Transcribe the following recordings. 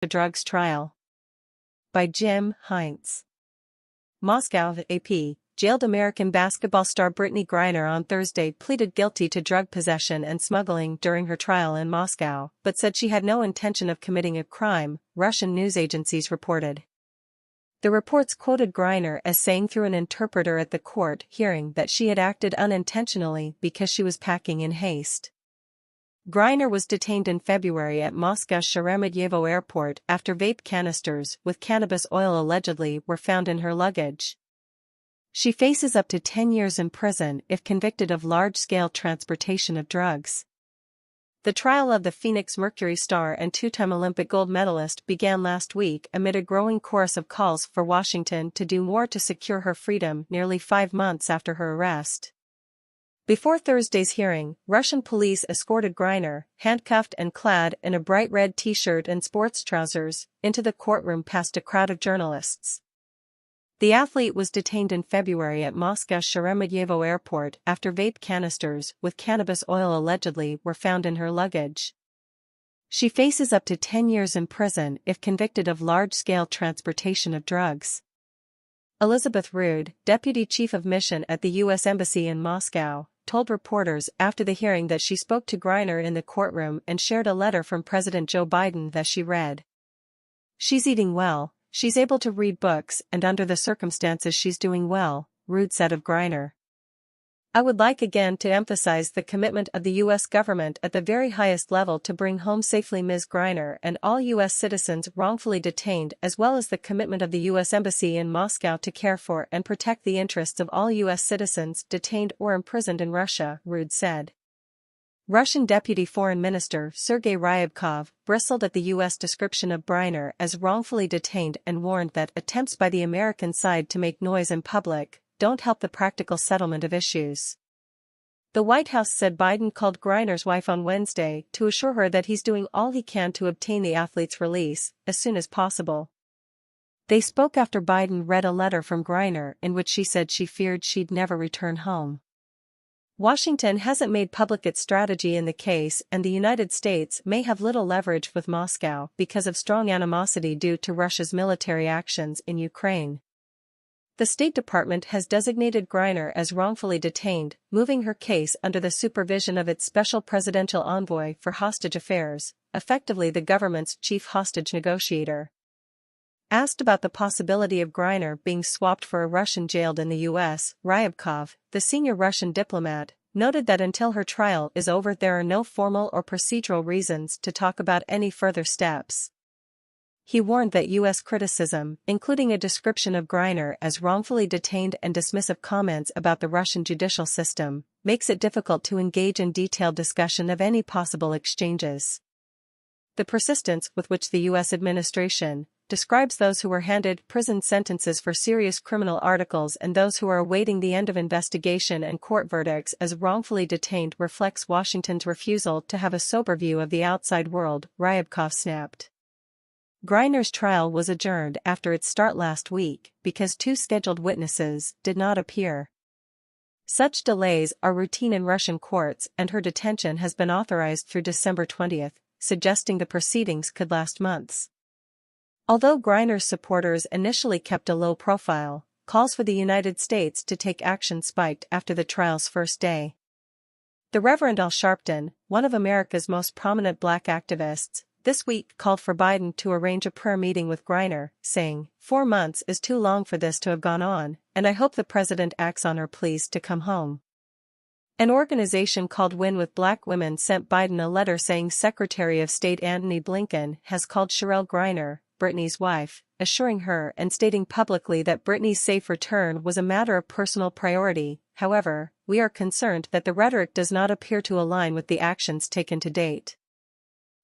The Drugs Trial. By Jim Heinz. Moscow, AP. Jailed American basketball star Brittney Griner on Thursday pleaded guilty to drug possession and smuggling during her trial in Moscow, but said she had no intention of committing a crime, Russian news agencies reported. The reports quoted Griner as saying through an interpreter at the court hearing that she had acted unintentionally because she was packing in haste. Griner was detained in February at Moscow's Sheremetyevo airport after vape canisters with cannabis oil allegedly were found in her luggage. She faces up to 10 years in prison if convicted of large-scale transportation of drugs. The trial of the Phoenix Mercury star and two-time Olympic gold medalist began last week amid a growing chorus of calls for Washington to do more to secure her freedom nearly 5 months after her arrest. Before Thursday's hearing, Russian police escorted Griner, handcuffed and clad in a bright red t-shirt and sports trousers, into the courtroom past a crowd of journalists. The athlete was detained in February at Moscow's Sheremetyevo airport after vape canisters with cannabis oil allegedly were found in her luggage. She faces up to 10 years in prison if convicted of large-scale transportation of drugs. Elizabeth Rood, deputy chief of mission at the U.S. Embassy in Moscow, told reporters after the hearing that she spoke to Griner in the courtroom and shared a letter from President Joe Biden that she read. "She's eating well, she's able to read books, and under the circumstances she's doing well," Rood said of Griner. "I would like again to emphasize the commitment of the U.S. government at the very highest level to bring home safely Ms. Griner and all U.S. citizens wrongfully detained, as well as the commitment of the U.S. Embassy in Moscow to care for and protect the interests of all U.S. citizens detained or imprisoned in Russia," Rood said. Russian Deputy Foreign Minister Sergei Ryabkov bristled at the U.S. description of Griner as wrongfully detained and warned that attempts by the American side to make noise in public don't help the practical settlement of issues. The White House said Biden called Griner's wife on Wednesday to assure her that he's doing all he can to obtain the athlete's release as soon as possible. They spoke after Biden read a letter from Griner in which she said she feared she'd never return home. Washington hasn't made public its strategy in the case, and the United States may have little leverage with Moscow because of strong animosity due to Russia's military actions in Ukraine. The State Department has designated Griner as wrongfully detained, moving her case under the supervision of its special presidential envoy for hostage affairs, effectively the government's chief hostage negotiator. Asked about the possibility of Griner being swapped for a Russian jailed in the U.S., Ryabkov, the senior Russian diplomat, noted that until her trial is over there are no formal or procedural reasons to talk about any further steps. He warned that U.S. criticism, including a description of Griner as wrongfully detained and dismissive comments about the Russian judicial system, makes it difficult to engage in detailed discussion of any possible exchanges. The persistence with which the U.S. administration describes those who were handed prison sentences for serious criminal articles and those who are awaiting the end of investigation and court verdicts as wrongfully detained reflects Washington's refusal to have a sober view of the outside world, Ryabkov snapped. Griner's trial was adjourned after its start last week because 2 scheduled witnesses did not appear. Such delays are routine in Russian courts, and her detention has been authorized through December 20, suggesting the proceedings could last months. Although Griner's supporters initially kept a low profile, calls for the United States to take action spiked after the trial's first day. The Reverend Al Sharpton, one of America's most prominent black activists, this week called for Biden to arrange a prayer meeting with Griner, saying, 4 months is too long for this to have gone on, and I hope the president acts on her pleas to come home. An organization called Win with Black Women sent Biden a letter saying Secretary of State Antony Blinken has called Cherelle Griner, Brittney's wife, assuring her and stating publicly that Brittney's safe return was a matter of personal priority. However, we are concerned that the rhetoric does not appear to align with the actions taken to date.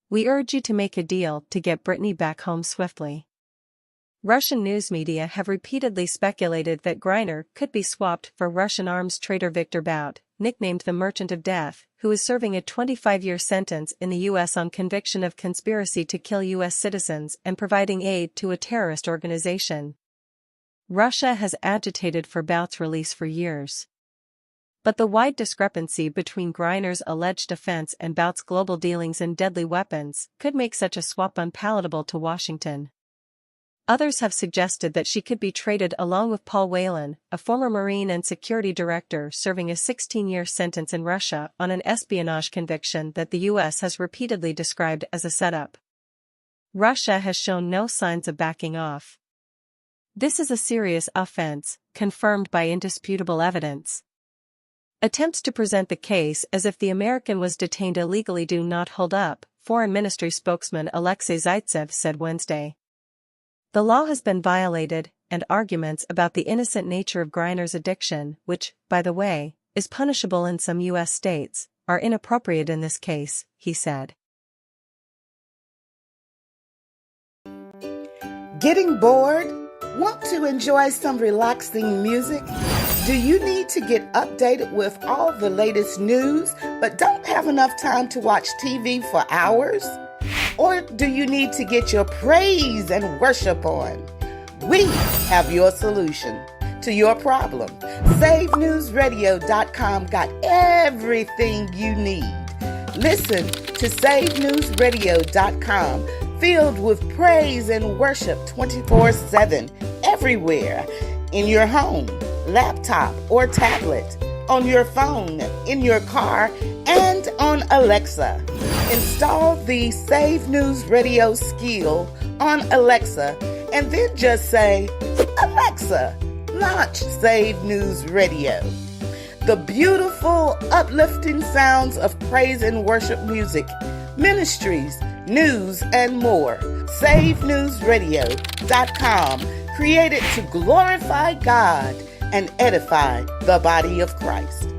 We urge you to make a deal to get Brittney back home swiftly. Russian news media have repeatedly speculated that Griner could be swapped for Russian arms trader Viktor Bout, nicknamed the Merchant of Death, who is serving a 25-year sentence in the U.S. on conviction of conspiracy to kill U.S. citizens and providing aid to a terrorist organization. Russia has agitated for Bout's release for years. But the wide discrepancy between Griner's alleged offense and Bout's global dealings in deadly weapons could make such a swap unpalatable to Washington. Others have suggested that she could be traded along with Paul Whelan, a former Marine and security director serving a 16-year sentence in Russia on an espionage conviction that the U.S. has repeatedly described as a setup. Russia has shown no signs of backing off. This is a serious offense, confirmed by indisputable evidence. Attempts to present the case as if the American was detained illegally do not hold up, Foreign Ministry spokesman Alexei Zaitsev said Wednesday. The law has been violated, and arguments about the innocent nature of Griner's addiction, which, by the way, is punishable in some U.S. states, are inappropriate in this case, he said. Getting bored? Want to enjoy some relaxing music? Do you need to get updated with all the latest news, but don't have enough time to watch TV for hours? Or do you need to get your praise and worship on? We have your solution to your problem. SAVEDnewsRadio.com got everything you need. Listen to SAVEDnewsRadio.com, filled with praise and worship 24/7, everywhere, in your home, laptop, or tablet, on your phone, in your car, and on Alexa. Install the Save News Radio skill on Alexa and then just say, "Alexa, launch Save News Radio." The beautiful, uplifting sounds of praise and worship music, ministries, news, and more. SaveNewsRadio.com, created to glorify God and edify the body of Christ.